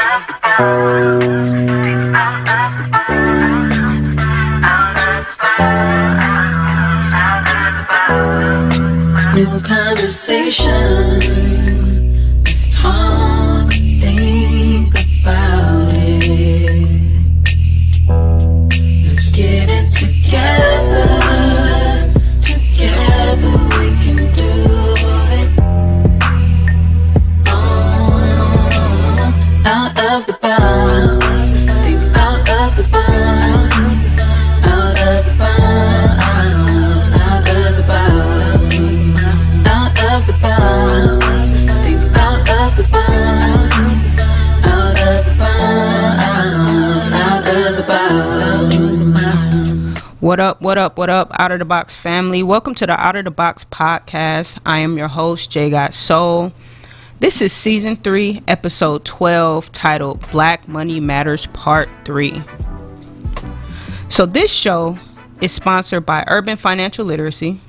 New conversation. Let's talk, think about it. Let's get it together. Together we can do it. Out of the box. Think out of the box. Out of the box. Out of the box. Out of the box. Think out of the box. Out of the box. Out of the box. What up, Out of the Box family? Welcome to the Out of the Box podcast. I am your host, J Got Soul. This is season 3, episode 12, titled Black Money Matters Part 3. So this show is sponsored by Urban Financial Literacy.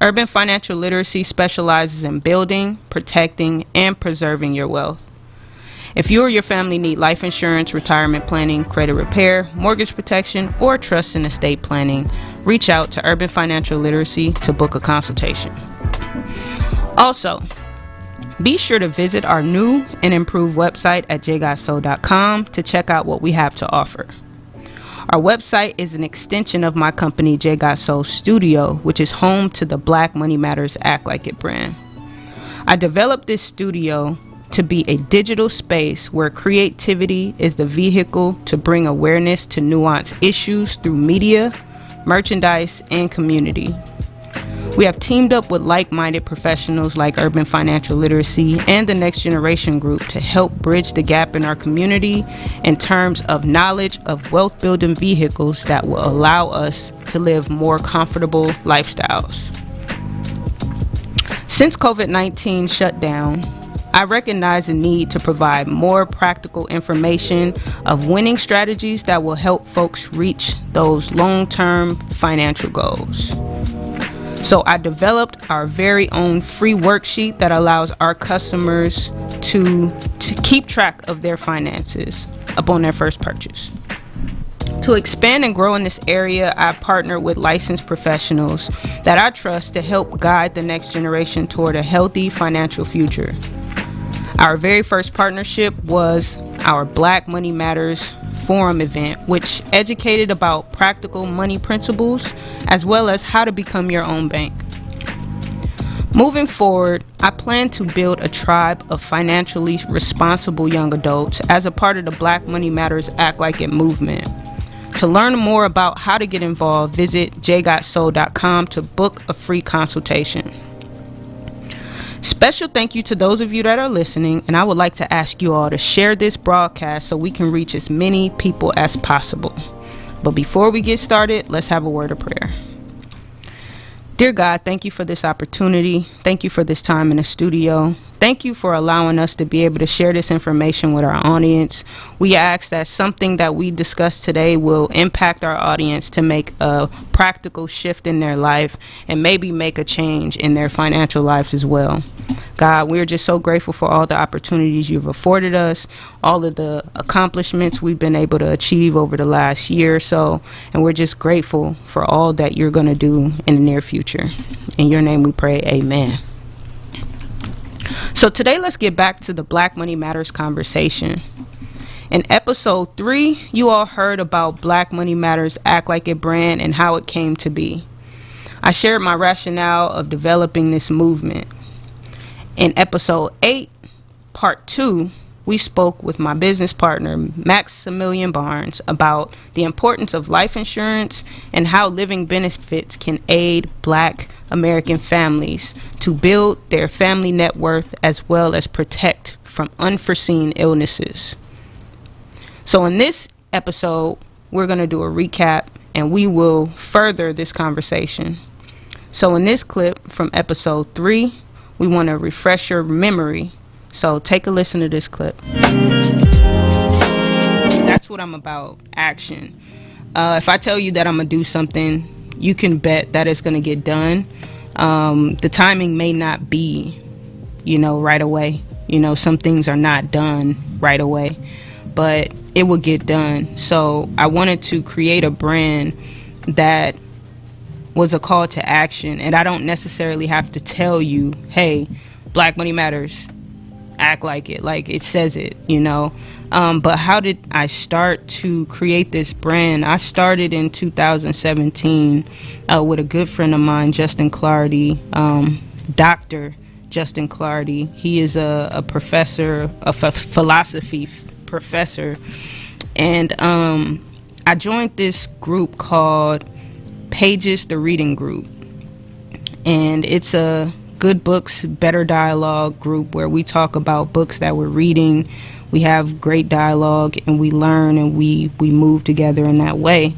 Urban Financial Literacy specializes in building, protecting, and preserving your wealth. If you or your family need life insurance, retirement planning, credit repair, mortgage protection, or trust and estate planning, reach out to Urban Financial Literacy to book a consultation. Also, be sure to visit our new and improved website at jgotsoul.com to check out what we have to offer. Our website is an extension of my company, J Got Soul Studio, which is home to the Black Money Matters Act Like It brand. I developed this studio to be a digital space where creativity is the vehicle to bring awareness to nuanced issues through media, merchandise, and community. We have teamed up with like-minded professionals like Urban Financial Literacy and the Next Generation Group to help bridge the gap in our community in terms of knowledge of wealth-building vehicles that will allow us to live more comfortable lifestyles. Since COVID-19 shut down, I recognize the need to provide more practical information of winning strategies that will help folks reach those long-term financial goals. So I developed our very own free worksheet that allows our customers to keep track of their finances upon their first purchase. To expand and grow in this area, I partnered with licensed professionals that I trust to help guide the next generation toward a healthy financial future. Our very first partnership was our Black Money Matters Forum event, which educated about practical money principles as well as how to become your own bank. Moving forward, I plan to build a tribe of financially responsible young adults as a part of the Black Money Matters Act Like It movement. To learn more about how to get involved, visit jgotsoul.com to book a free consultation. Special thank you to those of you that are listening, and I would like to ask you all to share this broadcast so we can reach as many people as possible. But before we get started, let's have a word of prayer. Dear God, thank you for this opportunity. Thank you for this time in the studio. Thank you for allowing us to be able to share this information with our audience. We ask that something that we discuss today will impact our audience to make a practical shift in their life and maybe make a change in their financial lives as well. God, we're just so grateful for all the opportunities you've afforded us, all of the accomplishments we've been able to achieve over the last year or so, and we're just grateful for all that you're going to do in the near future. In your name we pray, amen. So today let's get back to the Black Money Matters conversation. In episode 3, you all heard about Black Money Matters Act Like It brand and how it came to be. I shared my rationale of developing this movement. In episode 8, part 2, we spoke with my business partner, Maximilian Barnes, about the importance of life insurance and how living benefits can aid Black American families to build their family net worth as well as protect from unforeseen illnesses. So in this episode, we're going to do a recap and we will further this conversation. So in this clip from episode 3, we want to refresh your memory. So take a listen to this clip. That's what I'm about, action. If I tell you that I'm going to do something, you can bet that it's going to get done. The timing may not be, right away. You know, some things are not done right away, but it will get done. So I wanted to create a brand that was a call to action, and I don't necessarily have to tell you, hey, Black Money Matters, act like it, like it says it, you know. But how did I start to create this brand? I started in 2017 with a good friend of mine, Justin Clardy, Dr. Justin Clardy. He is a professor, a philosophy professor, and I joined this group called Pages, the Reading Group, and it's a good books, better dialogue group where we talk about books that we're reading. We have great dialogue and we learn and we move together in that way.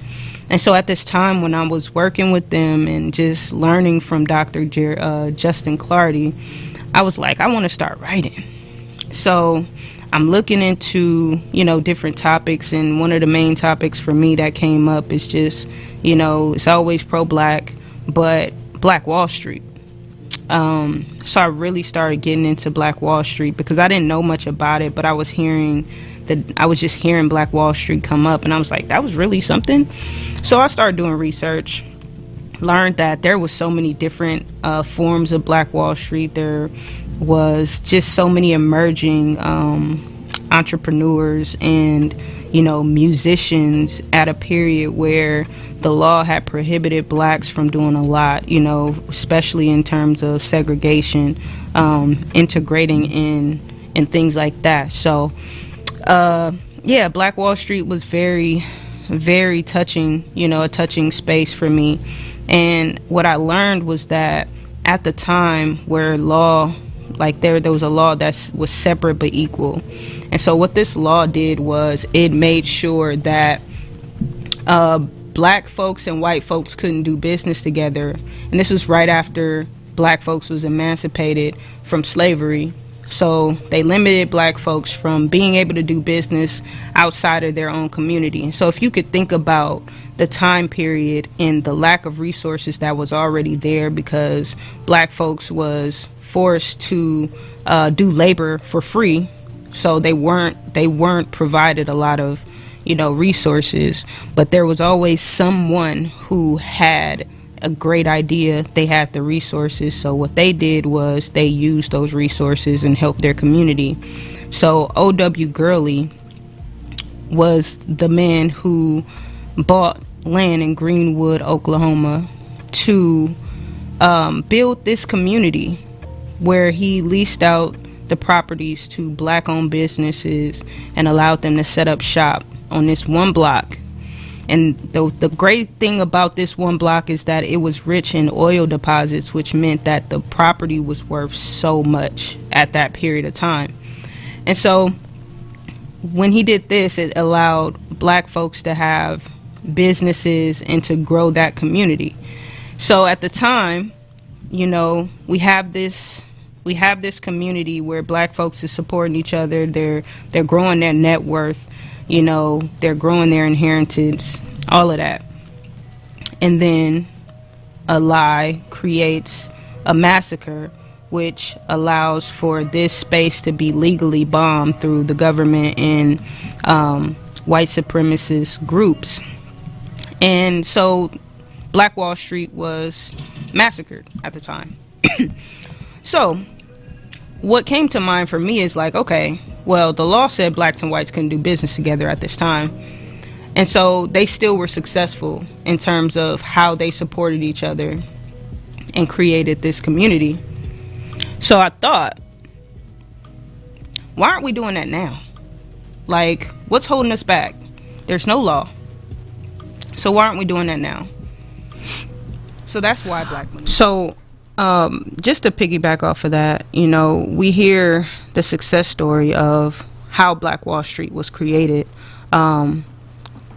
And so at this time when I was working with them and just learning from Dr. Justin Clardy, I was like, I want to start writing. So I'm looking into, you know, different topics, and one of the main topics for me that came up is just, you know, it's always pro-Black, but Black Wall Street. So I really started getting into Black Wall Street because I didn't know much about it, but I was just hearing Black Wall Street come up, and I was like, that was really something. So I started doing research, learned that there was so many different forms of Black Wall Street. There was just so many emerging entrepreneurs and, you know, musicians at a period where the law had prohibited blacks from doing a lot, you know, especially in terms of segregation, integrating in and things like that. So yeah, Black Wall Street was very, very touching, you know, a touching space for me. And what I learned was that at the time where law, like there was a law that was separate but equal. And so what this law did was it made sure that black folks and white folks couldn't do business together. And this was right after black folks was emancipated from slavery. So they limited black folks from being able to do business outside of their own community. And so if you could think about the time period and the lack of resources that was already there, because black folks was forced to do labor for free, so they weren't provided a lot of, you know, resources, but there was always someone who had a great idea. They had the resources, so what they did was they used those resources and helped their community. So O.W. Gurley was the man who bought land in Greenwood, Oklahoma, to build this community where he leased out the properties to black-owned businesses and allowed them to set up shop on this one block. And the great thing about this one block is that it was rich in oil deposits, which meant that the property was worth so much at that period of time. And so when he did this, it allowed black folks to have businesses and to grow that community. So at the time, you know, we have this community where black folks are supporting each other. They're growing their net worth, you know, they're growing their inheritance, all of that. And then a lie creates a massacre, which allows for this space to be legally bombed through the government and white supremacist groups. And so Black Wall Street was massacred at the time. So what came to mind for me is like, okay, well, the law said blacks and whites couldn't do business together at this time. And so they still were successful in terms of how they supported each other and created this community. So I thought, why aren't we doing that now? Like, what's holding us back? There's no law. So why aren't we doing that now? So that's why Black Money. So just to piggyback off of that, you know, we hear the success story of how Black Wall Street was created.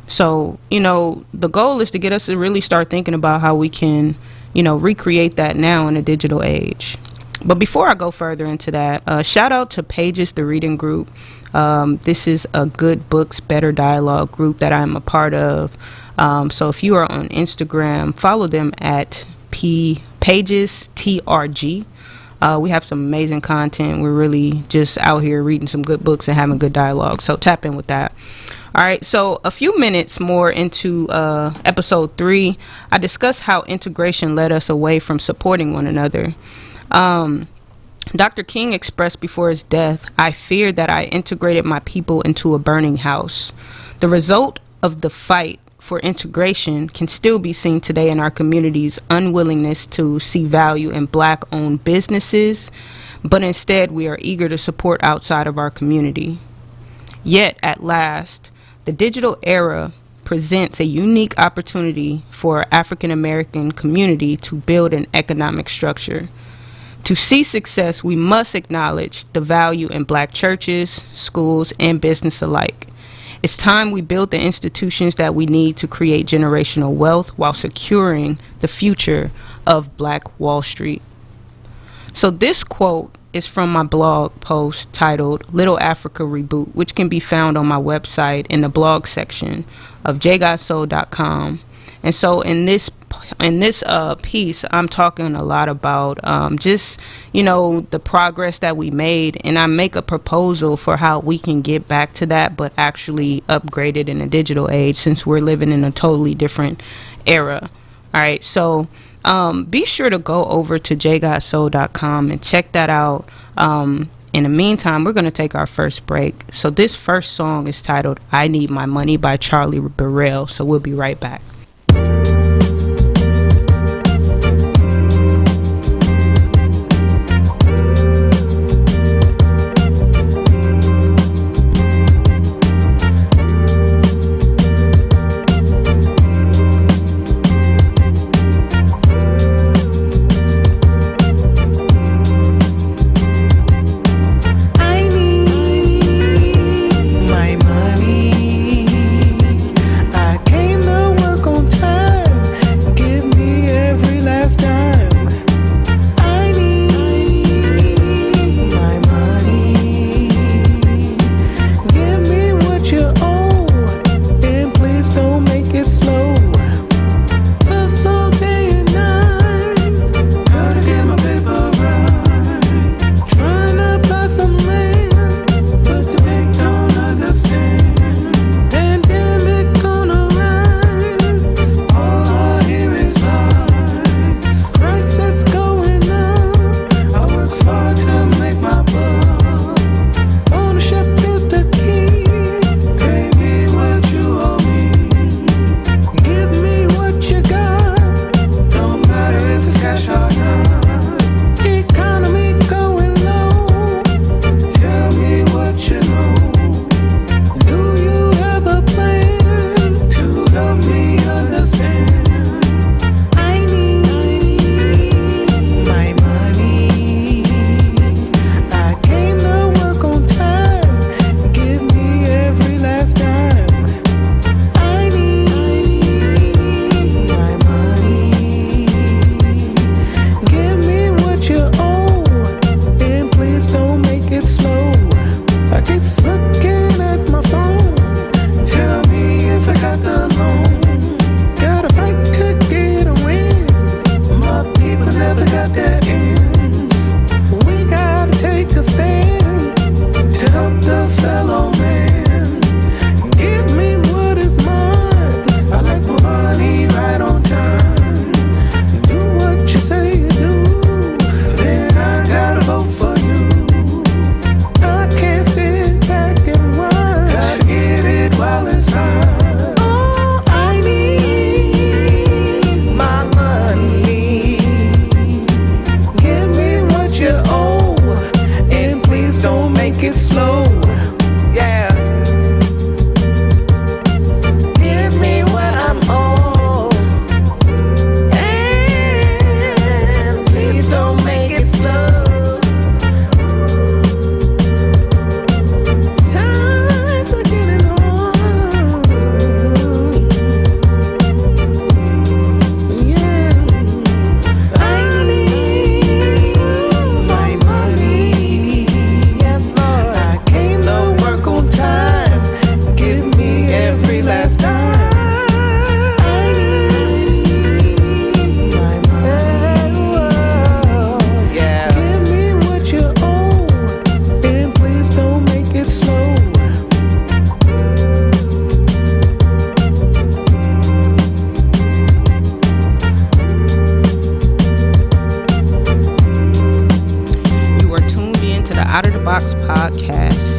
So, you know, the goal is to get us to really start thinking about how we can, you know, recreate that now in a digital age. But before I go further into that, shout out to Pages, the Reading Group. This is a good books, better dialogue group that I'm a part of. So if you are on Instagram, follow them at Pages TRG. We have some amazing content. We're really just out here reading some good books and having good dialogue. So tap in with that. All right, so a few minutes more into episode 3, I discussed how integration led us away from supporting one another. Dr. King expressed before his death, "I feared that I integrated my people into a burning house." The result of the fight for integration can still be seen today in our community's unwillingness to see value in Black-owned businesses, but instead we are eager to support outside of our community. Yet, at last, the digital era presents a unique opportunity for our African American community to build an economic structure. To see success, we must acknowledge the value in Black churches, schools, and business alike. It's time we build the institutions that we need to create generational wealth while securing the future of Black Wall Street. So this quote is from my blog post titled Little Africa Reboot, which can be found on my website in the blog section of jgodsoul.com. And so in this piece, I'm talking a lot about just, the progress that we made, and I make a proposal for how we can get back to that, but actually upgrade it in a digital age, since we're living in a totally different era. All right, so be sure to go over to jgodsoul.com and check that out. In the meantime, we're going to take our first break. So this first song is titled I Need My Money by Charlie Burrell. So we'll be right back.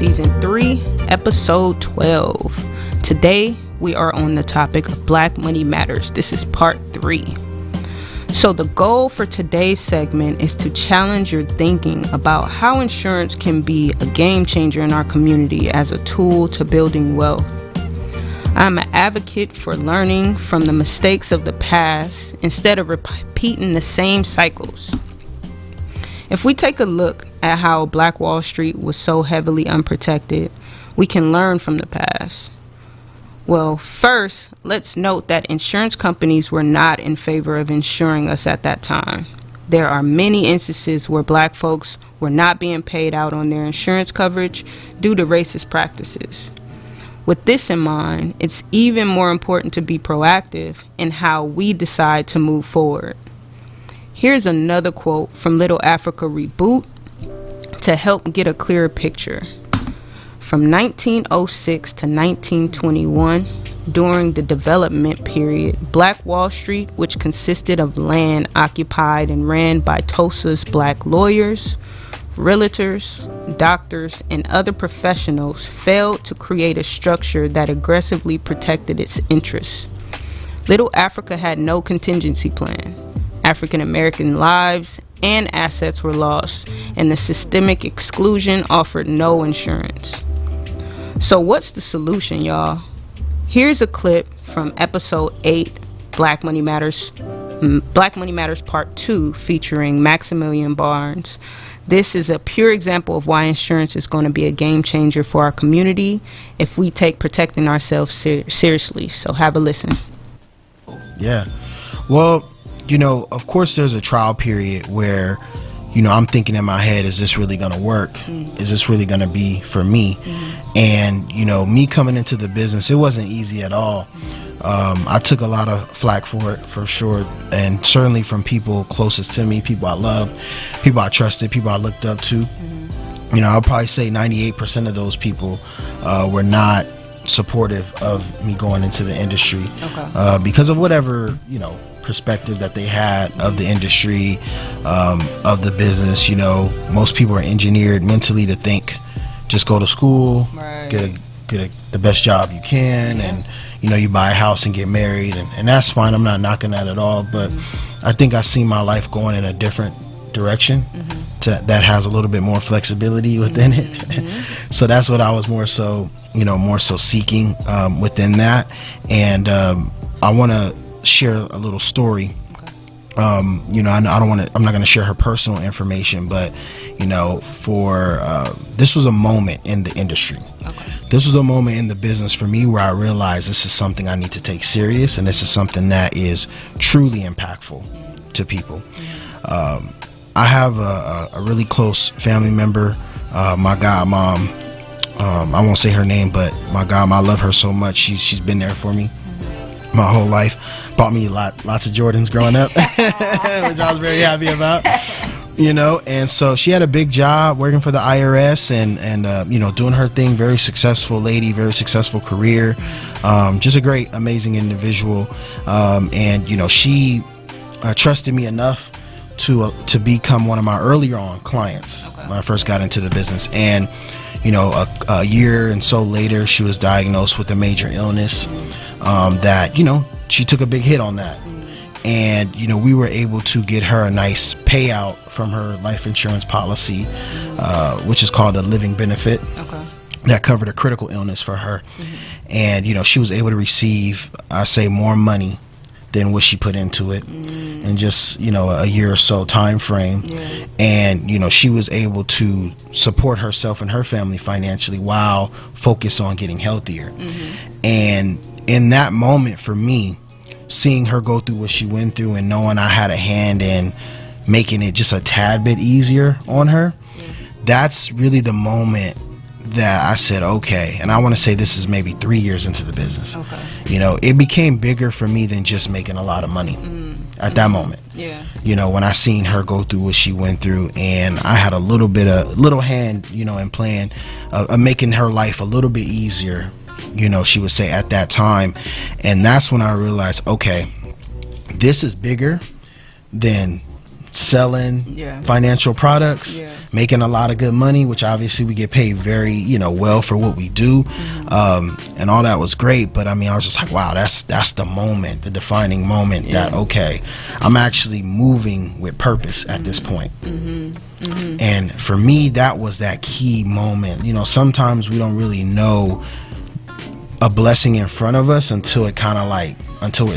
Season 3, Episode 12. Today, we are on the topic of Black Money Matters. This is Part 3. So the goal for today's segment is to challenge your thinking about how insurance can be a game changer in our community as a tool to building wealth. I'm an advocate for learning from the mistakes of the past instead of repeating the same cycles. If we take a look at how Black Wall Street was so heavily unprotected, we can learn from the past. Well, first, let's note that insurance companies were not in favor of insuring us at that time. There are many instances where Black folks were not being paid out on their insurance coverage due to racist practices. With this in mind, it's even more important to be proactive in how we decide to move forward. Here's another quote from Little Africa Reboot to help get a clearer picture. From 1906 to 1921, during the development period, Black Wall Street, which consisted of land occupied and ran by Tulsa's Black lawyers, realtors, doctors, and other professionals, failed to create a structure that aggressively protected its interests. Little Africa had no contingency plan. African American lives and assets were lost, and the systemic exclusion offered no insurance. So what's the solution, y'all? Here's a clip from episode 8, Black Money Matters Part 2, featuring Maximilian Barnes. This is a pure example of why insurance is going to be a game changer for our community if we take protecting ourselves seriously. So have a listen. Yeah. Well, of course there's a trial period where, I'm thinking in my head, is this really going to work? Is this really going to be for me? And, me coming into the business, it wasn't easy at all. I took a lot of flack for it, for sure. And certainly from people closest to me, people I loved, people I trusted, people I looked up to. I'll probably say 98% of those people were not supportive of me going into the industry. Because of whatever, perspective that they had of the industry, of the business. Most people are engineered mentally to think, just go to school, right, get the best job you can, and you buy a house and get married, and that's fine. I'm not knocking that at all, but I think I see my life going in a different direction that has a little bit more flexibility within it. So that's what I was more so seeking within that. And I want to share a little story. I'm not going to share her personal information, but this was a moment in the industry. This was a moment in the business for me where I realized this is something I need to take serious, and this is something that is truly impactful to people. I have a really close family member, my godmom. I won't say her name, but my godmom, I love her so much. She's been there for me my whole life. Bought me lots of Jordans growing up, which I was very happy about. And so she had a big job working for the IRS and doing her thing. Very successful lady, very successful career. Just a great, amazing individual. And she trusted me enough to become one of my earlier on clients when I first got into the business. And a year and so later, she was diagnosed with a major illness that she took a big hit on that. And we were able to get her a nice payout from her life insurance policy, which is called a living benefit, that covered a critical illness for her. And she was able to receive, I say, more money than what she put into it in just a year or so time frame. And she was able to support herself and her family financially while focused on getting healthier. And in that moment, for me, seeing her go through what she went through and knowing I had a hand in making it just a tad bit easier on her, that's really the moment that I said, okay. And I want to say this is maybe 3 years into the business. It became bigger for me than just making a lot of money at that moment. When I seen her go through what she went through, and I had a little hand, in playing, making her life a little bit easier, she would say at that time. And that's when I realized, okay, this is bigger than selling financial products, making a lot of good money, which obviously we get paid very, well for what we do. And all that was great. But I mean, I was just like, wow, that's the moment, the defining moment that, okay, I'm actually moving with purpose at this point. And for me, that was that key moment. Sometimes we don't really know a blessing in front of us until it's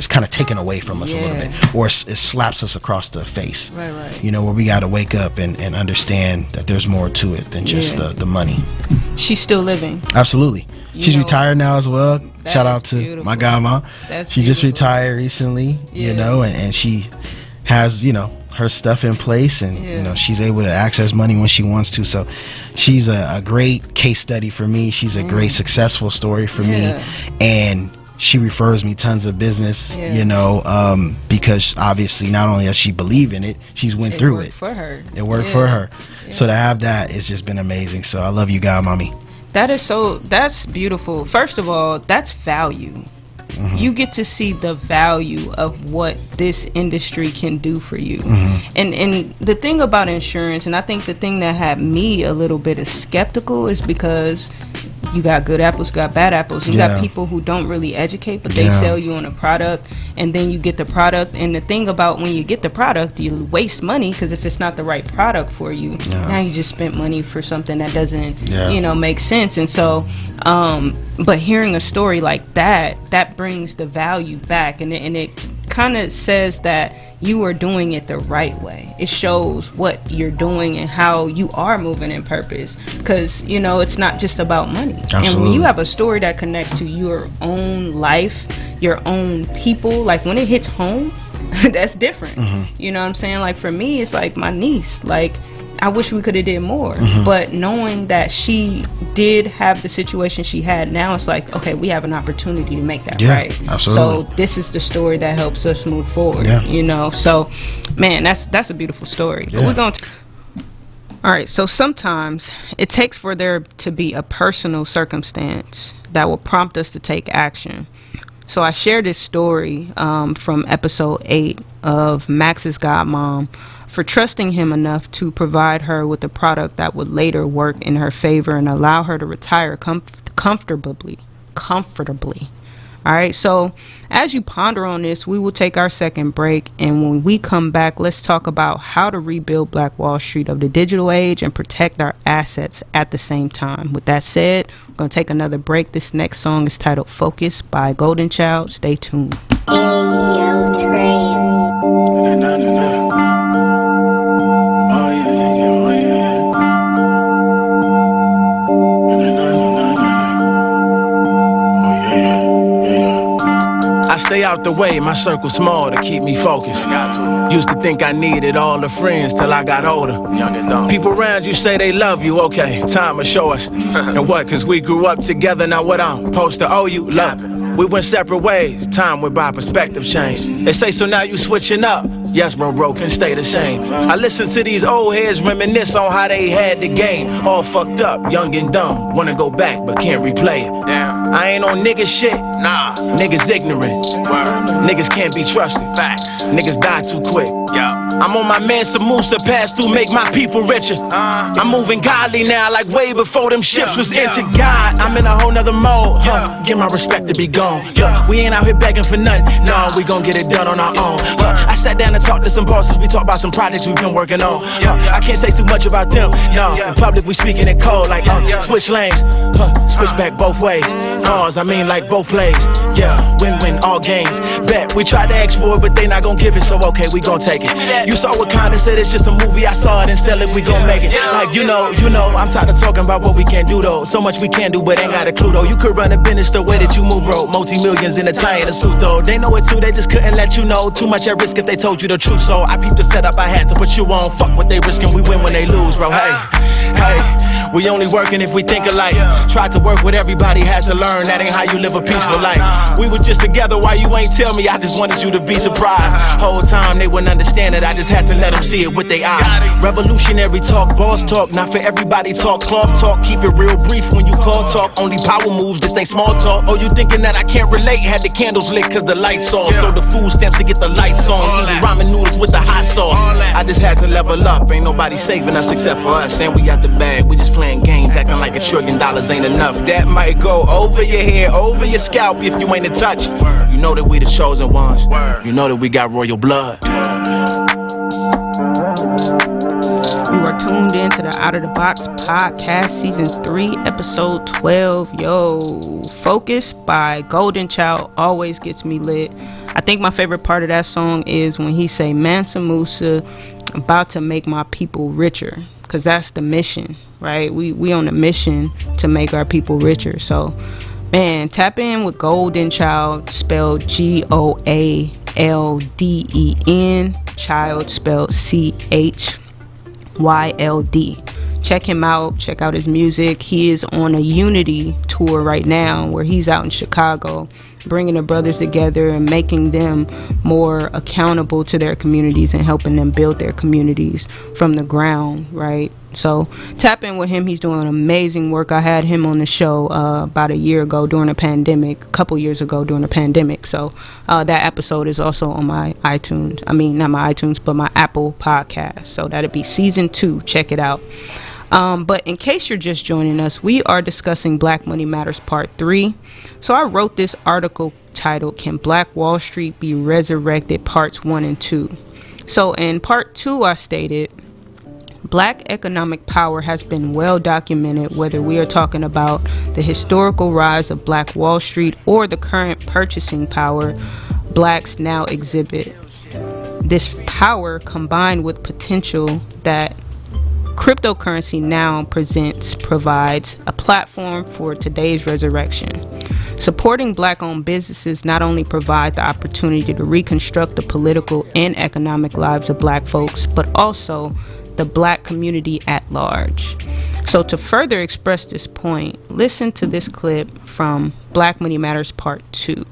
kind of taken away from us a little bit, or it slaps us across the face. Right. Where we got to wake up and understand that there's more to it than just the money. She's still living. Absolutely. She's retired now as well. Shout out to beautiful. my godma. She just retired recently, and she has, her stuff in place, and she's able to access money when she wants to. So she's a great case study for me. She's a great successful story for me, and she refers me tons of business, because obviously not only does she believe in it, she's went through it. It worked for her. So to have that, it's just been amazing. So I love you, godmommy. That's beautiful. First of all, that's value. You get to see the value of what this industry can do for you. And the thing about insurance, and I think the thing that had me a little bit skeptical, is because you got good apples, you got bad apples. You got people who don't really educate, but they sell you on a product, and then you get the product. And the thing about when you get the product, you waste money, because if it's not the right product for you, now you just spent money for something that doesn't, make sense. And so, but hearing a story like that brings the value back, and it kind of says that you are doing it the right way. It shows what you're doing and how you are moving in purpose, because it's not just about money. Absolutely. And when you have a story that connects to your own life, your own people, like when it hits home, that's different. You know what I'm saying? Like for me, it's like my niece, like I wish we could have did more, but knowing that she did have the situation she had, now it's like, okay, we have an opportunity to make that right. Absolutely. So this is the story that helps us move forward. So man, that's a beautiful story. But we're going to all right, so sometimes it takes for there to be a personal circumstance that will prompt us to take action. So I shared this story from episode 8 of Max's godmom for trusting him enough to provide her with a product that would later work in her favor and allow her to retire comfortably. All right, so as you ponder on this, we will take our second break, and when we come back, let's talk about how to rebuild Black Wall Street of the digital age and protect our assets at the same time. With that said, we're going to take another break. This next song is titled Focus by Golden Child. Stay tuned. Stay out the way, my circle small to keep me focused. Used to think I needed all the friends till I got older. Young and dumb. People around you say they love you, okay, time will show us. And what, cause we grew up together, now what I'm supposed to owe you? Love. We went separate ways, time went by, perspective changed. They say, so now you switching up. Yes, bro, can stay the same. I listen to these old heads reminisce on how they had the game. All fucked up, young and dumb. Wanna go back, but can't replay it. Damn. I ain't on nigga shit. Nah. Niggas ignorant. Word. Niggas can't be trusted. Facts. Niggas die too quick. Yeah. I'm on my man Samusa, pass through, make my people richer. I'm moving godly now, like way before them ships was entered. God, I'm in a whole nother mode. Give my respect to be gone. We ain't out here begging for nothing. No, we gon' get it done on our own. I sat down and talked to some bosses. We talked about some projects we've been working on. I can't say too much about them. No, in public we speaking in code like switch lanes. Switch back both ways. I mean like both plays. Yeah, win-win, all games. Bet we tried to ask for it, but they not gon' give it. So okay, we gon' take it. You saw what Conda said, it's just a movie. I saw it and sell it, we gon' make it. Like you know, I'm tired of talking about what we can't do though. So much we can do, but ain't got a clue though. You could run a business the way that you move, bro. Multi-millions in a tie in a suit though. They know it too, they just couldn't let you know. Too much at risk if they told you the truth. So I peeped the setup, I had to put you on. Fuck what they risking, we win when they lose, bro. Hey, We only working if we think alike. Tried to work with everybody, had to learn that ain't how you live a peaceful life. We were just together, why you ain't tell me? I just wanted you to be surprised. Whole time they wouldn't understand it, I just had to let them see it with their eyes. Revolutionary talk, boss talk, not for everybody talk. Cloth talk, keep it real brief when you call talk. Only power moves, this ain't small talk. Oh, you thinking that I can't relate? Had the candles lit cause the lights on. So the food stamps to get the lights on. Eating ramen noodles with the hot sauce. I just had to level up, ain't nobody saving us except for us. And we got the bag, we just playing games, acting like $1 trillion ain't enough. That might go over your head, over your scalp if you ain't in touch. You know that we the chosen ones. You know that we got royal blood. You are tuned in to the Out of the Box podcast, season 3, episode 12. Yo, Focus by Golden Child always gets me lit. I think my favorite part of that song is when he say, Mansa Musa, about to make my people richer. Because that's the mission, right? We on a mission to make our people richer. So, man, tap in with Golden Child, spelled Goalden, Child spelled CHYLD. Check him out, check out his music. He is on a Unity tour right now where he's out in Chicago, bringing the brothers together and making them more accountable to their communities and helping them build their communities from the ground, right? So tap in with him. He's doing amazing work. I had him on the show about a year ago during a pandemic, a couple years ago during a pandemic. So that episode is also on my iTunes. I mean, not my iTunes, but my Apple podcast. So that'll be season 2. Check it out. But in case you're just joining us, we are discussing Black Money Matters Part 3. So I wrote this article titled, Can Black Wall Street Be Resurrected? Parts 1 and 2. So in Part 2, I stated, Black economic power has been well documented, whether we are talking about the historical rise of Black Wall Street or the current purchasing power blacks now exhibit. This power, combined with potential that cryptocurrency now provides a platform for today's resurrection. Supporting black-owned businesses not only provide the opportunity to reconstruct the political and economic lives of black folks, but also the black community at large. So to further express this point, listen to this clip from Black Money Matters Part 2.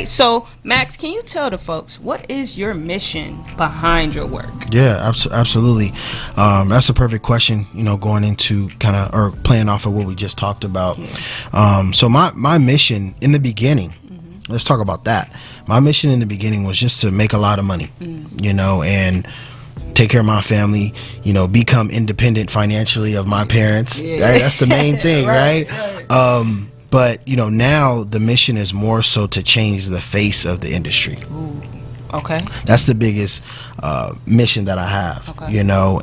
So, Max, can you tell the folks, what is your mission behind your work? Yeah, absolutely. That's a perfect question, going into or playing off of what we just talked about. Yeah. So my mission in the beginning, let's talk about that. My mission in the beginning was just to make a lot of money, and take care of my family, become independent financially of my parents. Yeah. Right? That's the main thing, right? But, now the mission is more so to change the face of the industry. Ooh. Okay. That's the biggest mission that I have,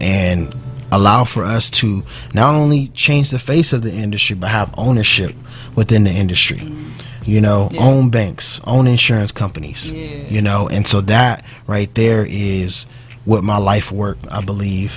and allow for us to not only change the face of the industry, but have ownership within the industry. Own banks, own insurance companies, and so that right there is what my life work, I believe,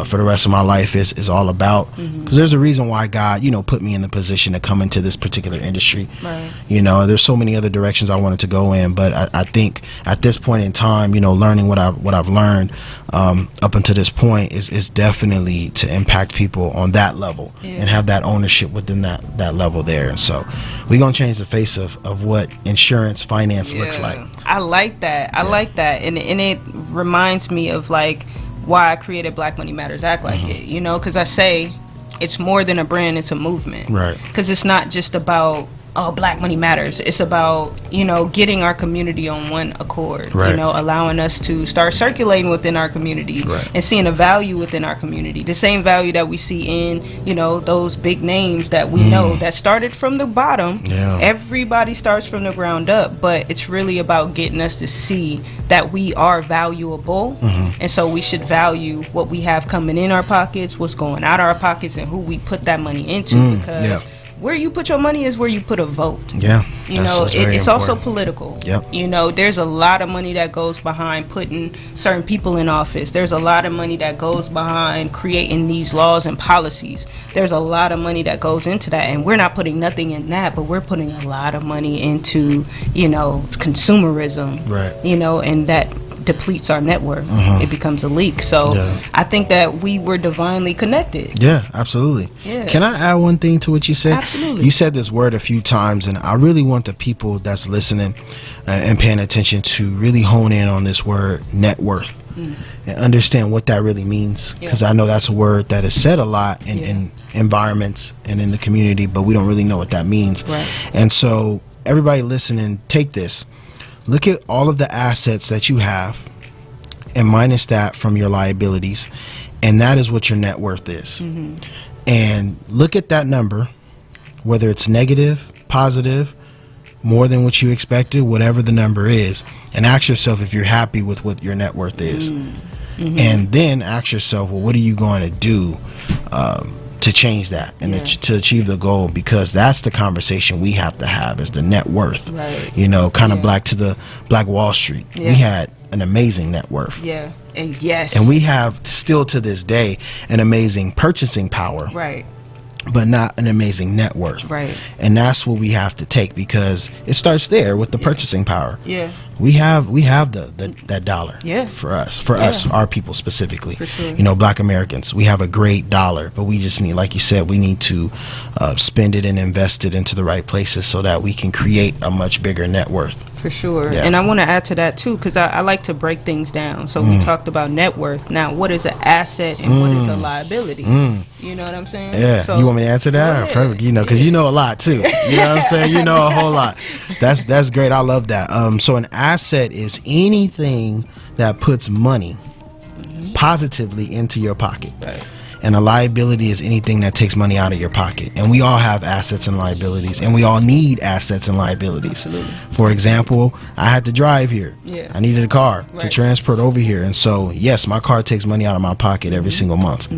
for the rest of my life is all about. Because there's a reason why God, put me in the position to come into this particular industry. Right. There's so many other directions I wanted to go in, but I think at this point in time, learning what I've learned up until this point is definitely to impact people on that level and have that ownership within that level there. And so we're gonna change the face of what insurance finance looks like. I like that. I like that, and it reminds me of like why I created Black Money Matters Act Like It, because I say it's more than a brand, it's a movement, right? Because it's not just about Black Money Matters. It's about getting our community on one accord, right. Allowing us to start circulating within our community, right. And seeing a value within our community, the same value that we see in those big names that we know that started from the bottom. Everybody starts from the ground up, but it's really about getting us to see that we are valuable, and so we should value what we have coming in our pockets, what's going out our pockets, and who we put that money into, because where you put your money is where you put a vote. Yeah. It's also political. Yep. There's a lot of money that goes behind putting certain people in office. There's a lot of money that goes behind creating these laws and policies. There's a lot of money that goes into that, and we're not putting nothing in that, but we're putting a lot of money into, consumerism. Right. And that depletes our net worth. It becomes a leak. So I think that we were divinely connected. Yeah, absolutely. Yeah. Can I add one thing to what you said? Absolutely. You said this word a few times, and I really want the people that's listening and paying attention to really hone in on this word net worth and understand what that really means, because I know that's a word that is said a lot in environments and in the community, but we don't really know what that means. Right. And so everybody listening, take this. Look at all of the assets that you have and minus that from your liabilities, and that is what your net worth is. And look at that number, whether it's negative, positive, more than what you expected, whatever the number is, and ask yourself if you're happy with what your net worth is. And then ask yourself, well, what are you going to do to change that and to achieve the goal? Because that's the conversation we have to have, is the net worth. Right. You know, kind of back to the Black Wall Street. We had an amazing net worth. Yeah. And yes. And we have still to this day an amazing purchasing power. Right. But not an amazing net worth. Right. And that's what we have to take, because it starts there with the purchasing power. Yeah. We have that dollar. Yeah. For us, our people specifically. For sure. You know, Black Americans, we have a great dollar, but we just need, like you said, we need to spend it and invest it into the right places so that we can create a much bigger net worth. For sure. Yeah. And I want to add to that too, because I like to break things down. So we talked about net worth. Now, what is an asset and what is a liability? You know what I'm saying? Yeah. So, you want me to answer that? go Perfect. You know, because you know a lot too. You know what I'm saying? You know a whole lot. That's great. I love that. So an asset is anything that puts money positively into your pocket. Right. And a liability is anything that takes money out of your pocket. And we all have assets and liabilities, and we all need assets and liabilities. Absolutely. For example, I had to drive here. Yeah. I needed a car to Right. transport over here. And so, yes, my car takes money out of my pocket every single month.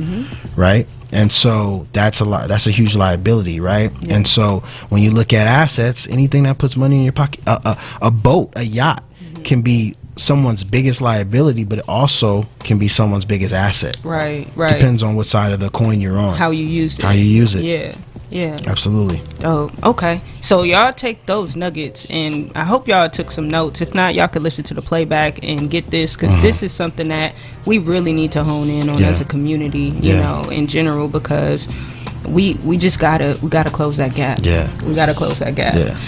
Right? And so that's a huge liability, right? And so when you look at assets, anything that puts money in your pocket, a boat, a yacht can be someone's biggest liability, but it also can be someone's biggest asset. Right. Right. Depends on what side of the coin you're on. How you use it. How you use it. Yeah. Yeah. Absolutely. Oh, okay. So y'all take those nuggets, and I hope y'all took some notes. If not, y'all could listen to the playback and get this, because this is something that we really need to hone in on as a community, you know, in general, because we just gotta close that gap. Yeah. We gotta close that gap. Yeah.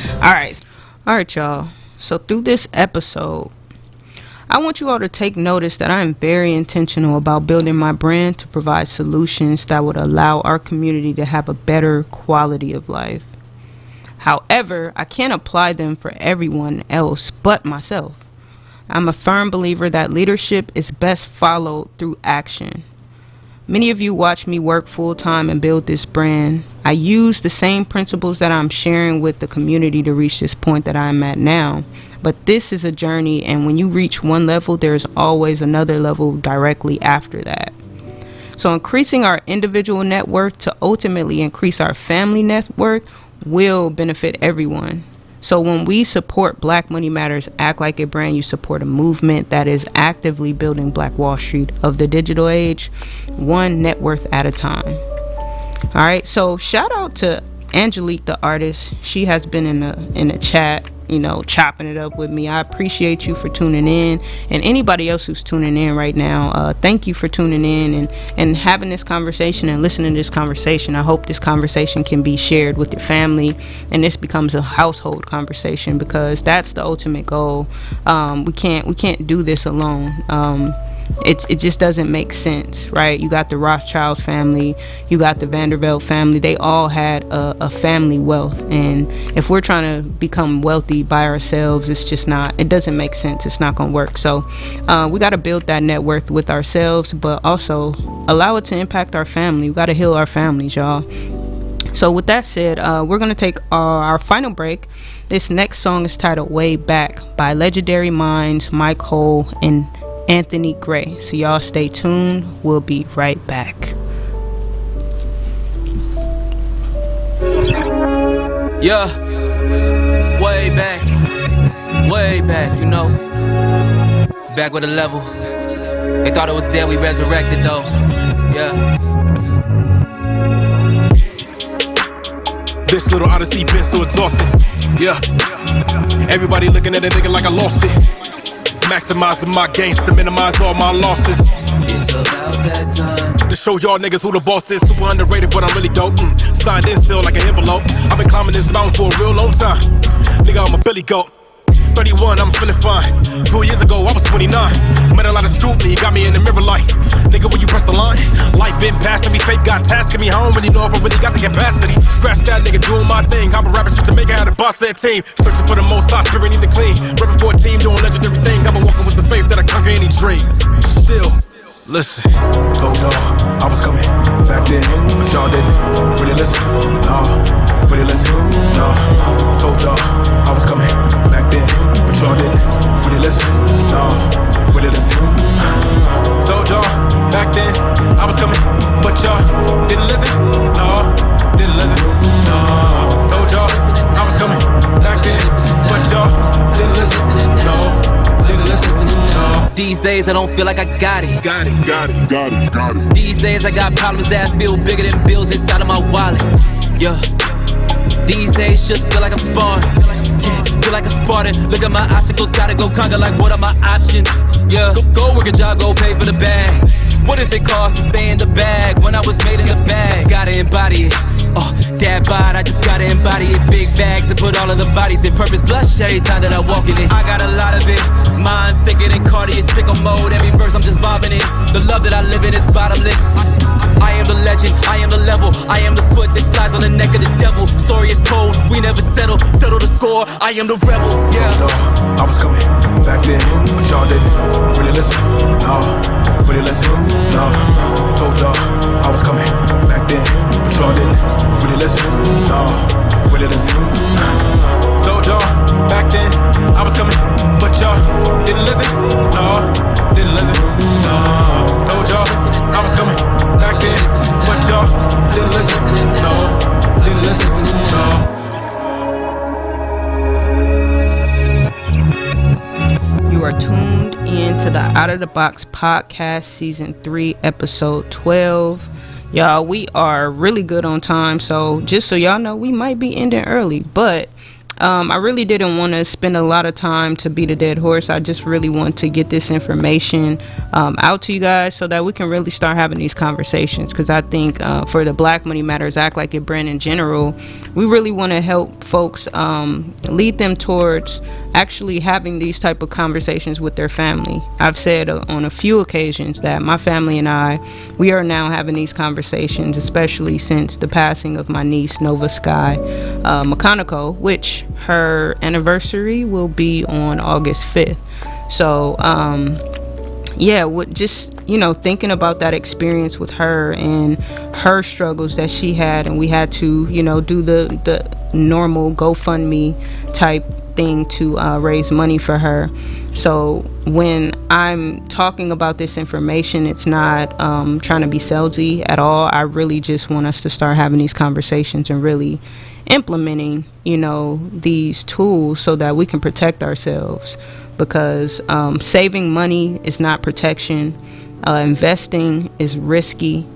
All right, y'all. So through this episode, I want you all to take notice that I am very intentional about building my brand to provide solutions that would allow our community to have a better quality of life. However, I can't apply them for everyone else but myself. I'm a firm believer that leadership is best followed through action. Many of you watch me work full-time and build this brand. I use the same principles that I'm sharing with the community to reach this point that I'm at now. But this is a journey, and when you reach one level, there's always another level directly after that. So increasing our individual net worth to ultimately increase our family net worth will benefit everyone. So when we support Black Money Matters Act Like a Brand, you support a movement that is actively building Black Wall Street of the digital age, one net worth at a time. All right, so shout out to Angelique, the artist. She has been in a chat, you know, chopping it up with me. I appreciate you for tuning in, and anybody else who's tuning in right now, thank you for tuning in and having this conversation and listening to this conversation. I hope this conversation can be shared with your family and this becomes a household conversation, because that's the ultimate goal. We can't do this alone. It just doesn't make sense, right? You got the Rothschild family, you got the Vanderbilt family. They all had a family wealth, and if we're trying to become wealthy by ourselves, it's just not, it doesn't make sense. It's not gonna work. So we got to build that net worth with ourselves, but also allow it to impact our family. We got to heal our families, y'all. So with that said, we're gonna take our final break. This next song is titled Way Back by Legendary Minds, Mike Hole, and Anthony Gray. So y'all stay tuned. We'll be right back. Yeah, way back, you know. Back with a level. They thought it was dead, we resurrected though. Yeah. This little odyssey been so exhausted. Yeah. Everybody looking at a nigga like I lost it. Maximizing my gains to minimize all my losses. It's about that time. To show y'all niggas who the boss is. Super underrated, but I'm really dope. Signed in still like an envelope. I've been climbing this mountain for a real long time. Nigga, I'm a Billy Goat. 31, I'm feeling fine. 2 years ago, I was 29. Met a lot of scrutiny, got me in the mirror like, nigga, when you press the line, life been passing me, fate got tasking me. I don't really know if I really got the capacity. Scratch that nigga, doing my thing. Hop a rapping shit to make it out of boss that team. Searching for the most high spirit, need to clean. Repping for a team, doing legendary thing. I've been walking with the faith that I conquer any dream. Still, listen, told y'all I was coming back then, but y'all didn't really listen. Nah, really listen. Nah, told y'all I was coming back then, but y'all didn't really listen. Nah, really listen. Told y'all back then I was coming, but y'all didn't listen. Nah, didn't listen. Nah, told y'all I was coming back then, but y'all didn't listen. No, didn't listen. No. These days I don't feel like I got it. Got it, got it, got it, got it. These days I got problems that feel bigger than bills inside of my wallet. Yeah. These days just feel like I'm sparring. Yeah, feel like a Spartan. Look at my obstacles, gotta go conquer. Like what are my options? Yeah, go work a job, go pay for the bag. What does it cost to stay in the bag? When I was made in the bag, gotta embody it. Oh, that bod, I just gotta embody it. Big bags and put all of the bodies in purpose. Blush every time that I walk in it. I got a lot of it. Mind thinking in cardio, sicko mode. Every verse I'm just vomiting. The love that I live in is bottomless. I am the legend, I am the level. I am the foot that slides on the neck of the devil. Story is told, we never settle the score. I am the rebel, yeah. I was coming back then, but y'all didn't really listen. No, really listen. No, told y'all I was coming back then, but y'all didn't really listen. No, really listen. Told y'all back then I was coming, but y'all didn't listen. No, didn't listen. No, told y'all I was coming back then, but y'all didn't listen. No, didn't listen. No. You are tuned in to the Out of the Box podcast, season 3, episode 12. Y'all, we are really good on time, so just so y'all know, we might be ending early, but I really didn't want to spend a lot of time to beat a dead horse. I just really want to get this information out to you guys so that we can really start having these conversations, because I think for the Black Money Matters Act Like It brand in general, we really want to help folks lead them towards actually having these type of conversations with their family. I've said on a few occasions that my family and we are now having these conversations, especially since the passing of my niece Nova Sky McConaughey, which her anniversary will be on August 5th. So just thinking about that experience with her and her struggles that she had, and we had to do the normal GoFundMe type thing to raise money for her. So when I'm talking about this information, it's not trying to be salesy at all. I really just want us to start having these conversations and really implementing these tools so that we can protect ourselves, because saving money is not protection. Investing is risky.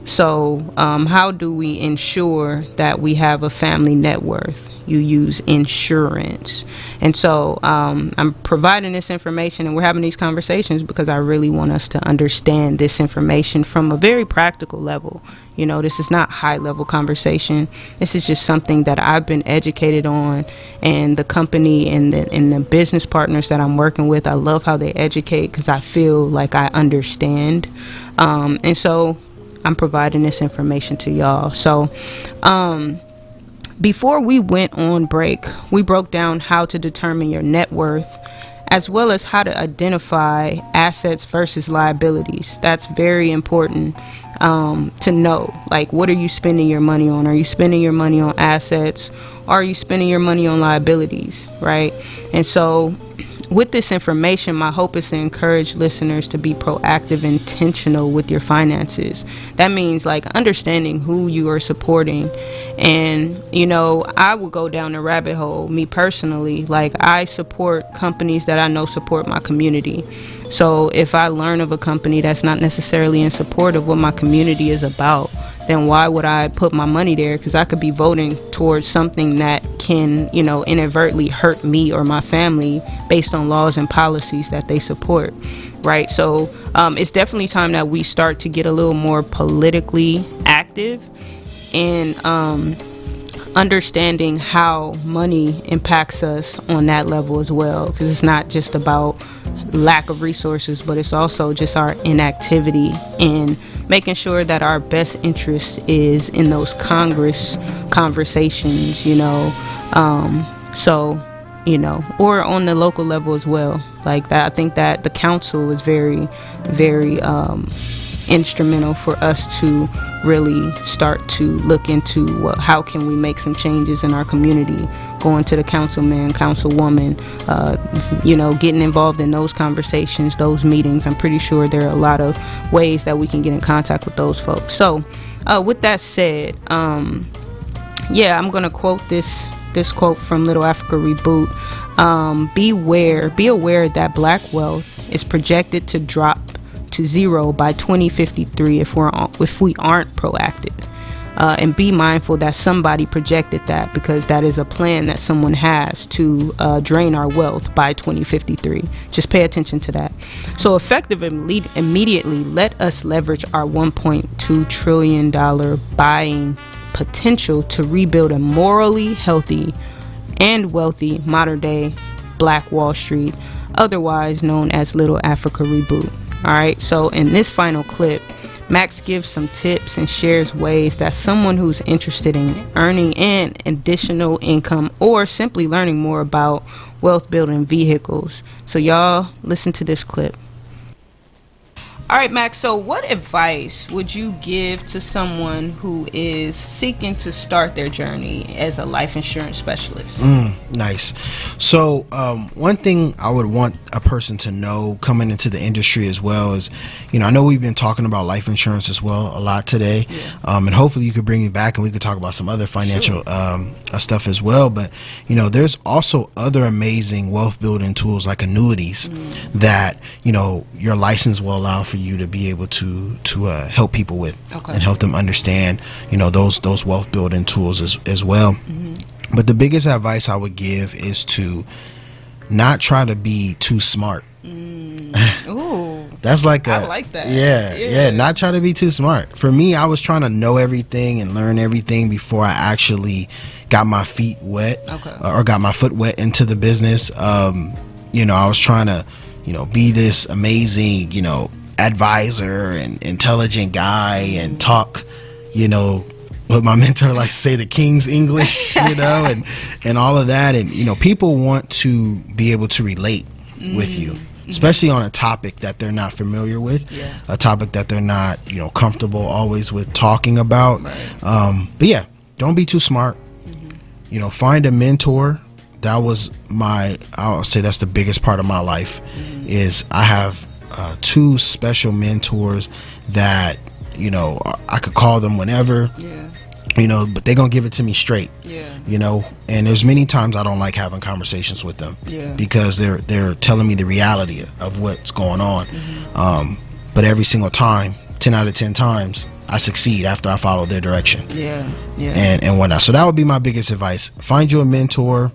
So how do we ensure that we have a family net worth? You use insurance. And so I'm providing this information and we're having these conversations because I really want us to understand this information from a very practical level. This is not high level conversation. This is just something that I've been educated on, and the company and the business partners that I'm working with, I love how they educate because I feel like I understand. And so I'm providing this information to y'all. So before we went on break, we broke down how to determine your net worth, as well as how to identify assets versus liabilities. That's very important to know. Like, what are you spending your money on? Are you spending your money on assets? Or are you spending your money on liabilities, right? And so with this information, my hope is to encourage listeners to be proactive, intentional with your finances. That means like understanding who you are supporting. And I will go down the rabbit hole, me personally. Like, I support companies that I know support my community. So if I learn of a company that's not necessarily in support of what my community is about, then why would I put my money there? Because I could be voting towards something that can, you know, inadvertently hurt me or my family based on laws and policies that they support, right? So it's definitely time that we start to get a little more politically active and understanding how money impacts us on that level as well, because it's not just about lack of resources, but it's also just our inactivity in making sure that our best interest is in those Congress conversations, you know, so, you know, or on the local level as well, like that. I think that the council is very, very instrumental for us to really start to look into how can we make some changes in our community, going to the councilman, councilwoman, you know, getting involved in those conversations, those meetings. I'm pretty sure there are a lot of ways that we can get in contact with those folks. So with that said, yeah, I'm gonna quote this quote from Little Africa Reboot. Be aware that black wealth is projected to drop to zero by 2053 if we aren't proactive, and be mindful that somebody projected that, because that is a plan that someone has to drain our wealth by 2053. Just pay attention to that. So effective immediately, let us leverage our $1.2 trillion buying potential to rebuild a morally healthy and wealthy modern day Black Wall Street, otherwise known as Little Africa Reboot. Alright, so in this final clip, Max gives some tips and shares ways that someone who's interested in earning an additional income or simply learning more about wealth building vehicles. So y'all listen to this clip. Alright, Max, so what advice would you give to someone who is seeking to start their journey as a life insurance specialist? Nice. So one thing I would want a person to know coming into the industry as well is, you know, I know we've been talking about life insurance as well a lot today, and hopefully you could bring me back and we could talk about some other financial stuff as well. But, you know, there's also other amazing wealth building tools like annuities that, you know, your license will allow for you to be able to help people with, and help them understand, you know, those wealth building tools as well. But the biggest advice I would give is to not try to be too smart. Ooh, that's like I like that. Yeah, not try to be too smart. For me, I was trying to know everything and learn everything before I actually got my feet wet, or got my foot wet into the business. You know, I was trying to, you know, be this amazing, you know, advisor and intelligent guy and talk, you know, what my mentor likes to say, the King's English, you know, and all of that. And, you know, people want to be able to relate with you, especially on a topic that they're not familiar with, a topic that they're not, you know, comfortable always with talking about. But yeah, don't be too smart. You know, find a mentor. That was I'll say that's the biggest part of my life, is I have two special mentors that, you know, I could call them whenever, you know, but they're gonna give it to me straight, you know. And there's many times I don't like having conversations with them, because they're telling me the reality of what's going on. But every single time, 10 out of 10 times, I succeed after I follow their direction, and whatnot. So that would be my biggest advice. Find you a mentor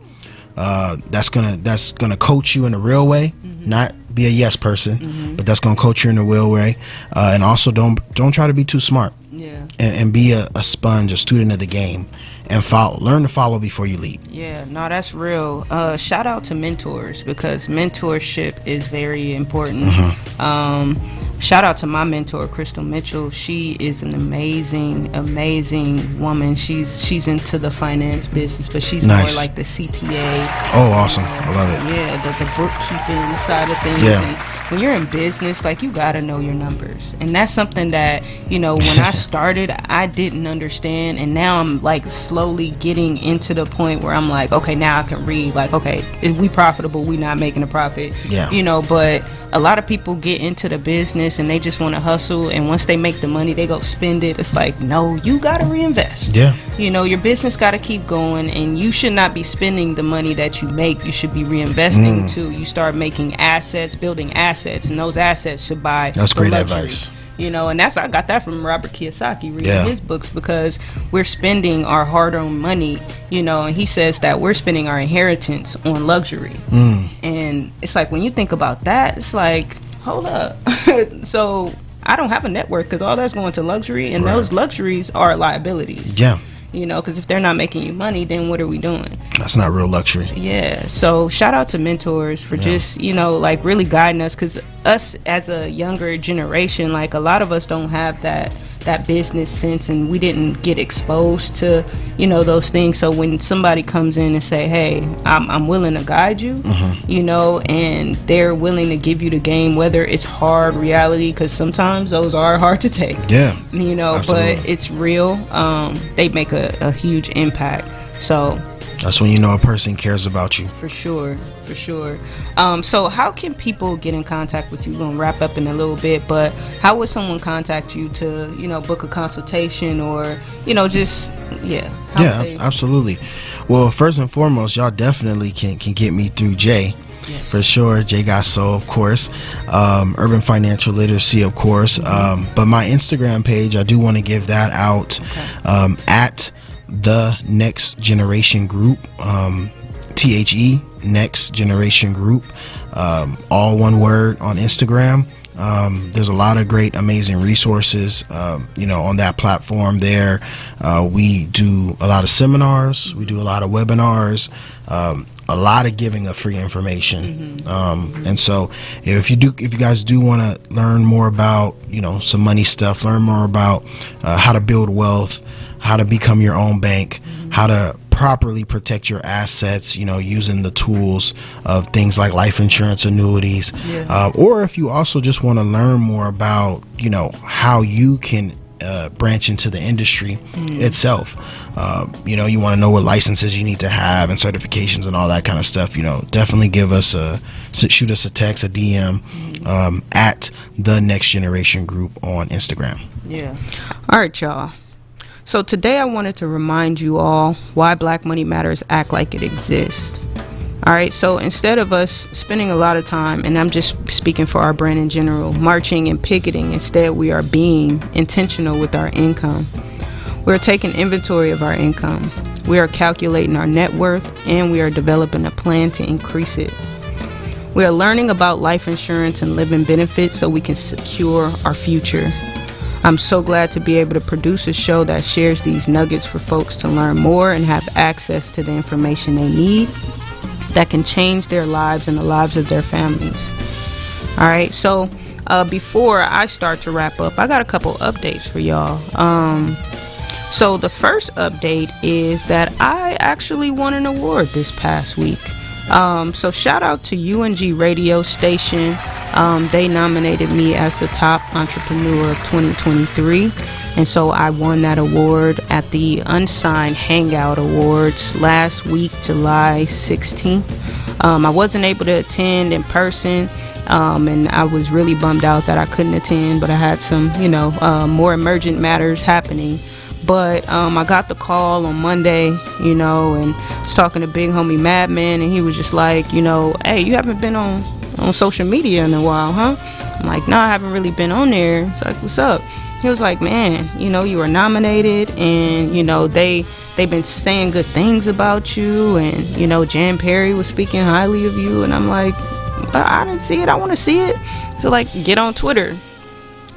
that's gonna coach you in a real way, not be a yes person, but that's gonna coach you in a real way. And also don't try to be too smart, and be a sponge, a student of the game, and learn to follow before you lead. No, that's real. Shout out to mentors, because mentorship is very important. Shout out to my mentor, Crystal Mitchell. She is an amazing woman. She's into the finance business, but she's more like the CPA. Oh, awesome. I love it. Yeah, the bookkeeping side of things. And when you're in business, like, you gotta know your numbers, and that's something that, you know, when I started, I didn't understand, and now I'm like slowly getting into the point where I'm like, okay, now I can read, like, okay, is we profitable? We not making a profit? You know, but a lot of people get into the business and they just want to hustle, and once they make the money, they go spend it. It's like, no, you gotta reinvest. You know, your business gotta keep going, and you should not be spending the money that you make. You should be reinvesting too. You start making assets, building assets, and those assets should buy. That's great luxury. advice. And I got that from Robert Kiyosaki reading his books, because we're spending our hard-earned money, and he says that we're spending our inheritance on luxury. And it's like, when you think about that, it's like, hold up. So I don't have a net worth, because all that's going to luxury, and those luxuries are liabilities. Yeah. Because if they're not making you money, then what are we doing? That's not real luxury. Yeah. So shout out to mentors for just, like really guiding us, because us as a younger generation, like a lot of us don't have that business sense, and we didn't get exposed to, those things. So when somebody comes in and say, hey, I'm willing to guide you, and they're willing to give you the game, whether it's hard reality, because sometimes those are hard to take. Yeah. But it's real. They make a huge impact. So that's when you know a person cares about you. For sure. So how can people get in contact with you? We're going to wrap up in a little bit, but how would someone contact you to, book a consultation, or, absolutely. Well, first and foremost, y'all definitely can get me through Jay. Yes. For sure. Jay Got Soul, of course. Urban Financial Literacy, of course. But my Instagram page, I do want to give that out, at The Next Generation Group, THE Next Generation Group, all one word on Instagram. There's a lot of great, amazing resources, on that platform there. We do a lot of seminars, we do a lot of webinars, a lot of giving of free information. And so if you guys do want to learn more about, some money stuff, learn more about how to build wealth, how to become your own bank, how to properly protect your assets, using the tools of things like life insurance, annuities, or if you also just want to learn more about, how you can branch into the industry itself. You want to know what licenses you need to have and certifications and all that kind of stuff. Definitely shoot us a text, a DM, at The Next Generation Group on Instagram. Yeah. All right, y'all. So today I wanted to remind you all why Black Money Matters act like it exists. All right, so instead of us spending a lot of time, and I'm just speaking for our brand in general, marching and picketing, instead we are being intentional with our income. We're taking inventory of our income. We are calculating our net worth, and we are developing a plan to increase it. We are learning about life insurance and living benefits so we can secure our future. I'm so glad to be able to produce a show that shares these nuggets for folks to learn more and have access to the information they need that can change their lives and the lives of their families. All right, so before I start to wrap up, I got a couple updates for y'all. So the first update is that I actually won an award this past week. So shout out to UNG radio station. They nominated me as the top entrepreneur of 2023, and so I won that award at the Unsigned Hangout Awards last week, July 16th. I wasn't able to attend in person, and I was really bummed out that I couldn't attend, but I had some more emergent matters happening. But I got the call on Monday, and I was talking to big homie Madman, and he was just like, hey, you haven't been on social media in a while, huh? I'm like, no, I haven't really been on there. It's like, what's up? He was like, man, you were nominated, and they've been saying good things about you, and Jan Perry was speaking highly of you. And I'm like, I didn't see it. I want to see it. So like, get on Twitter.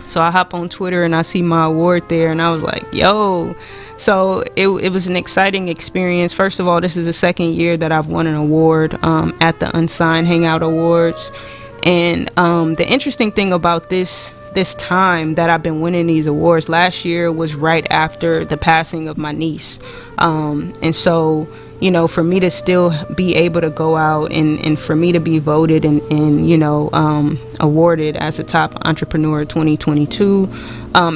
So I hop on Twitter and I see my award there, and I was like, yo. So it was an exciting experience. First of all, this is the second year that I've won an award at the Unsigned Hangout Awards. And the interesting thing about this time that I've been winning these awards, last year was right after the passing of my niece. And so, for me to still be able to go out and for me to be voted and awarded as the top entrepreneur of 2022,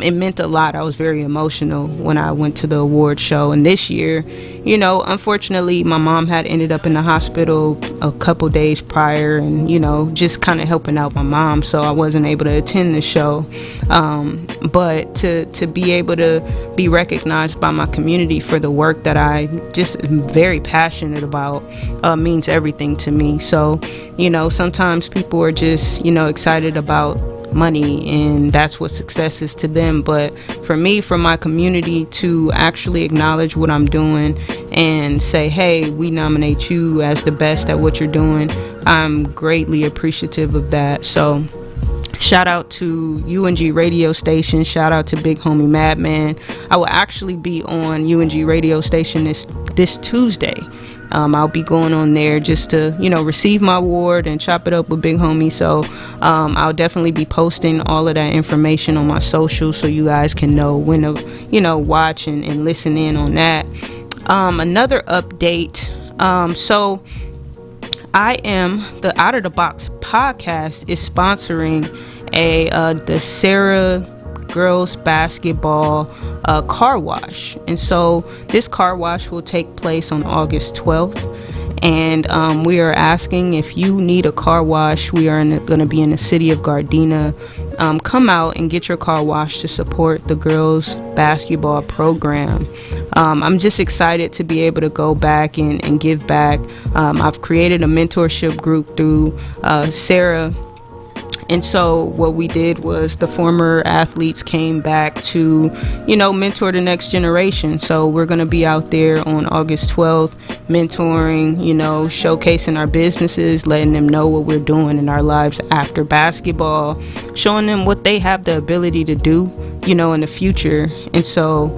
it meant a lot. I was very emotional when I went to the award show. And this year, unfortunately, my mom had ended up in the hospital a couple days prior, and, just kind of helping out my mom. So I wasn't able to attend the show. But to be able to be recognized by my community for the work that I just am very passionate about means everything to me. So, sometimes people are just, excited about money, and that's what success is to them. But for me, for my community to actually acknowledge what I'm doing and say, hey, we nominate you as the best at what you're doing, I'm greatly appreciative of that. So shout out to UNG radio station, shout out to Big Homie Madman. I will actually be on UNG radio station this Tuesday. I'll be going on there just to, receive my award and chop it up with Big Homie. So I'll definitely be posting all of that information on my socials so you guys can know when to, watch and listen in on that. Another update. So the Out of the Box podcast is sponsoring the Sarah girls basketball car wash, and so this car wash will take place on August 12th, and we are asking if you need a car wash. We are going to be in the city of Gardena. Come out and get your car washed to support the girls basketball program. I'm just excited to be able to go back and give back. I've created a mentorship group through Sarah. And so what we did was the former athletes came back to, mentor the next generation. So we're going to be out there on August 12th, mentoring, showcasing our businesses, letting them know what we're doing in our lives after basketball, showing them what they have the ability to do, in the future. And so,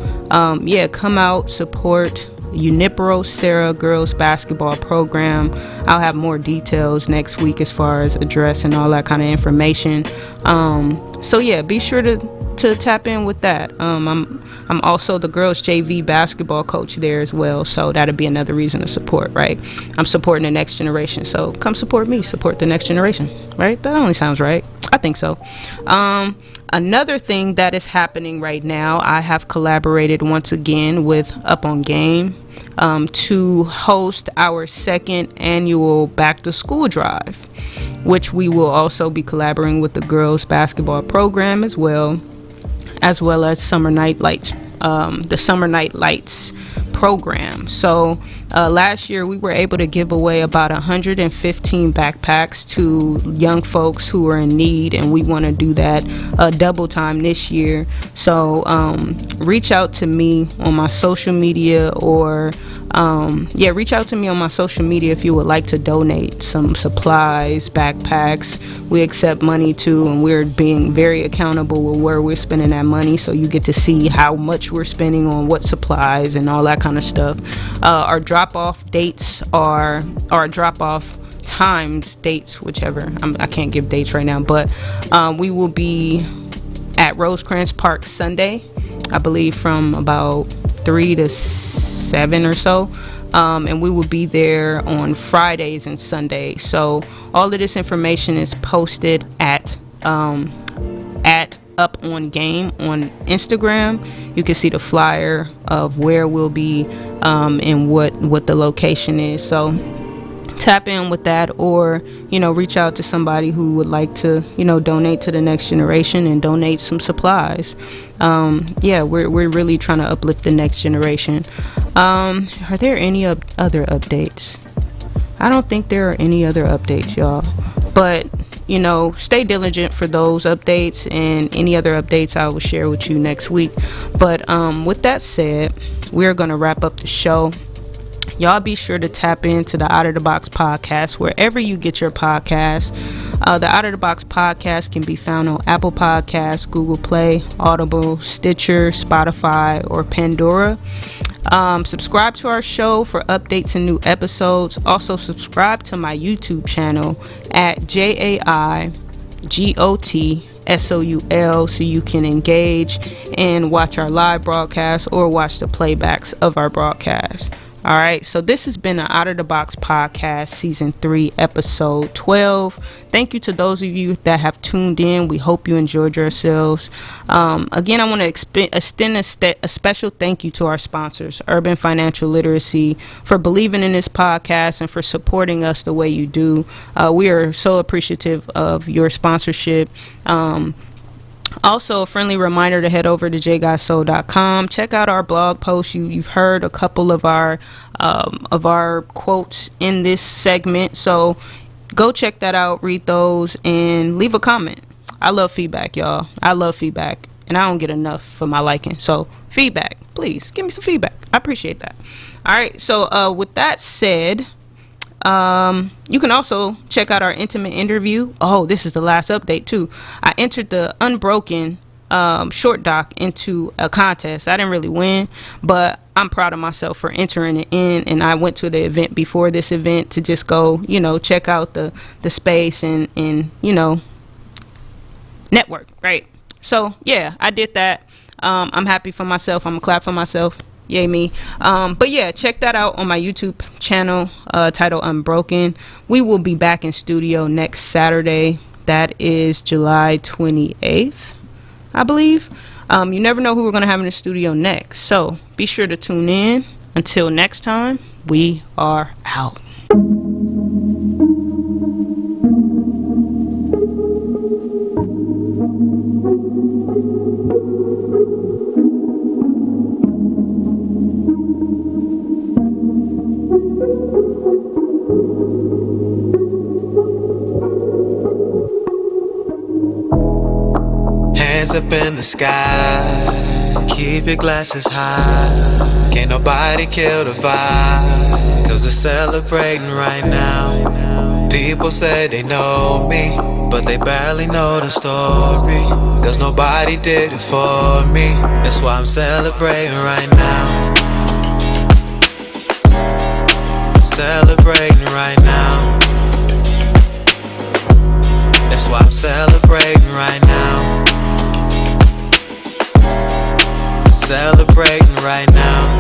come out, support Unipro Sarah girls basketball program. I'll have more details next week as far as address and all that kind of information. Be sure to tap in with that. I'm also the girls JV basketball coach there as well, so that'll be another reason to support, right? I'm supporting the next generation, so come support me, support the next generation, right? That only sounds right. I think so. Another thing that is happening right now, I have collaborated once again with Up on Game to host our second annual back to school drive, which we will also be collaborating with the girls basketball program as well as Summer Night Lights, the Summer Night Lights program. So last year we were able to give away about 115 backpacks to young folks who are in need, and we want to do that double time this year. So reach out to me on my social media, or reach out to me on my social media if you would like to donate some supplies, backpacks. We accept money too, and we're being very accountable with where we're spending that money, so you get to see how much we're spending on what supplies and all that kind of stuff. Our drop-off dates are drop-off times, dates, whichever. I can't give dates right now, but we will be at Rosecrans Park Sunday, I believe, from about 3 to 7 or so. And we will be there on Fridays and Sundays. So all of this information is posted at Up on Game on Instagram. You can see the flyer of where we'll be and what the location is. So tap in with that, or reach out to somebody who would like to donate to the next generation and donate some supplies. We're really trying to uplift the next generation. Are there any other updates? I don't think there are any other updates, y'all, but stay diligent for those updates, and any other updates I will share with you next week. But with that said, we're gonna wrap up the show. Y'all be sure to tap into the Out of the Box podcast wherever you get your podcasts. The Out of the Box podcast can be found on Apple Podcasts, Google Play, Audible, Stitcher, Spotify, or Pandora. Subscribe to our show for updates and new episodes. Also subscribe to my YouTube channel at JAIGOTSOUL so you can engage and watch our live broadcasts or watch the playbacks of our broadcasts. All right, so this has been the Out of the Box podcast, season 3, episode 12. Thank you to those of you that have tuned in. We hope you enjoyed yourselves. Again, I want to extend a special thank you to our sponsors, Urban Financial Literacy, for believing in this podcast and for supporting us the way you do. We are so appreciative of your sponsorship. Also, a friendly reminder to head over to jguysoul.com. Check out our blog post. You've heard a couple of our quotes in this segment, so go check that out, read those, and leave a comment. I love feedback, y'all. I love feedback, and I don't get enough for my liking. So feedback, please give me some feedback. I appreciate that. All right, so with that said, you can also check out our intimate interview. Oh, this is the last update too. I entered the Unbroken short doc into a contest. I didn't really win, but I'm proud of myself for entering it in, and I went to the event before this event to just go, you know, check out the space and you know, network, right? So yeah, I did that. I'm happy for myself. I'm gonna clap for myself. Yay me. But yeah, check that out on my YouTube channel, titled Unbroken. We will be back in studio next Saturday. That is July 28th, I believe. You never know who we're gonna have in the studio next, so be sure to tune in. Until next time, we are out. Hands up in the sky, keep your glasses high. Can't nobody kill the vibe, cause we're celebrating right now. People say they know me, but they barely know the story, cause nobody did it for me. That's why I'm celebrating right now. Celebrating right now. That's why I'm celebrating right now. Celebrating right now.